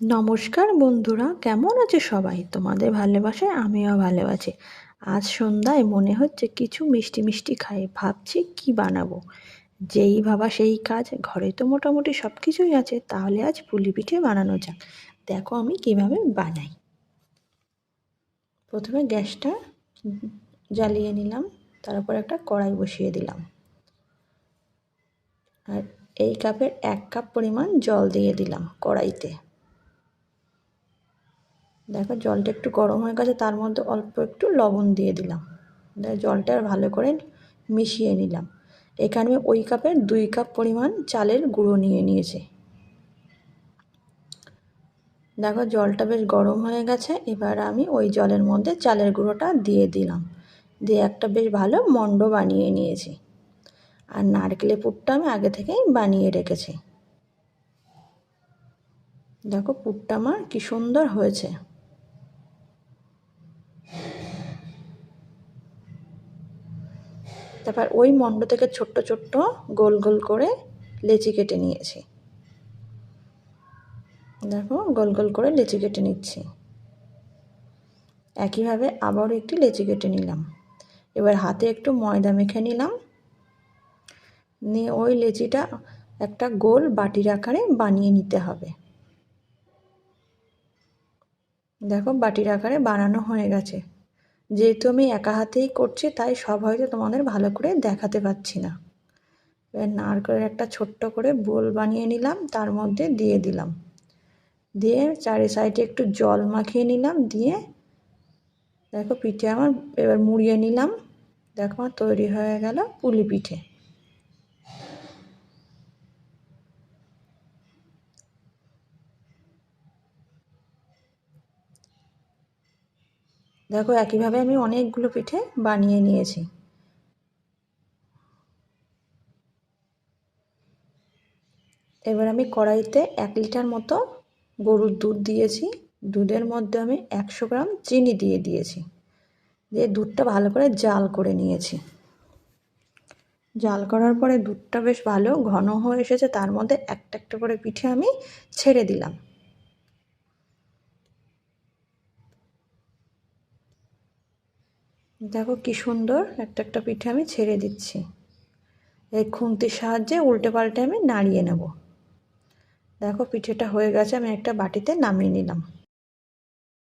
নমস্কার বন্ধুরা, কেমন আছে সবাই? তোমাদের ভালোবাসায় আমিও ভালো আছি। আজ সন্ধ্যায় মনে হচ্ছে কিছু মিষ্টি মিষ্টি খাই। ভাবছি কি বানাবো। যেই ভাবা সেই কাজ। ঘরে তো মোটামুটি সব কিছুই আছে, তাহলে আজ পুলি পিঠে বানানো যাক। দেখো আমি কিভাবে বানাই। প্রথমে গ্যাসটা জ্বালিয়ে নিলাম, তারপর একটা কড়াই বসিয়ে দিলাম, আর এই কাপের 1 কাপ পরিমাণ জল দিয়ে দিলাম কড়াইতে। দেখো জলটা একটু গরম হয়ে গেছে, তার মধ্যে অল্প একটু লবণ দিয়ে দিলাম। জলটা ভালো করে মিশিয়ে নিলাম। এখানে ওই কাপের 2 কাপ পরিমাণ চালের গুঁড়ো নিয়েছি। দেখো জলটা বেশ গরম হয়ে গেছে, এবার আমি ওই জলের মধ্যে চালের গুঁড়োটা দিয়ে দিলাম। দিয়ে একটা বেশ ভালো মণ্ড বানিয়ে নিয়েছি। আর নারকেলের পুরটা আমি আগে থেকেই বানিয়ে রেখেছি। দেখো পুরটা আমার কি সুন্দর হয়েছে। তারপর ওই মণ্ড থেকে ছোট্ট ছোট্ট গোল গোল করে লেচি কেটে নিয়েছি। দেখো গোল গোল করে লেচি কেটে নিচ্ছি। একইভাবে আবারও একটি লেচি কেটে নিলাম। এবার হাতে একটু ময়দা মেখে নিলাম, নিয়ে ওই লেচিটা একটা গোল বাটির আকারে বানিয়ে নিতে হবে। দেখো বাটির আকারে বানানো হয়ে গেছে। যেহেতু আমি একা হাতেই করছি, তাই সব হয়তো তোমাদের ভালো করে দেখাতে পারছি না। এবার নারকেলের একটা ছোট্ট করে বোল বানিয়ে নিলাম, তার মধ্যে দিয়ে দিলাম। দিয়ে চারি সাইডে একটু জল মাখিয়ে নিলাম। দিয়ে দেখো পিঠে আমার এবার মুড়িয়ে নিলাম। দেখো আমার তৈরি হয়ে গেল পুলি পিঠে। দেখো একইভাবে আমি অনেকগুলো পিঠে বানিয়ে নিয়েছি। এবার আমি কড়াইতে 1 লিটার মতো গরুর দুধ দিয়েছি। দুধের মধ্যে আমি 100 গ্রাম চিনি দিয়ে দিয়েছি। দিয়ে দুধটা ভালো করে জাল করে নিয়েছি। জাল করার পরে দুধটা বেশ ভালো ঘন হয়ে এসেছে, তার মধ্যে একটা একটা করে পিঠে আমি ছেড়ে দিলাম। দেখো কি সুন্দর একটা একটা পিঠে আমি ছেড়ে দিচ্ছি। এই খুন্তির সাহায্যে উল্টে পাল্টে আমি নাড়িয়ে নেব। দেখো পিঠেটা হয়ে গেছে, আমি একটা বাটিতে নামিয়ে নিলাম।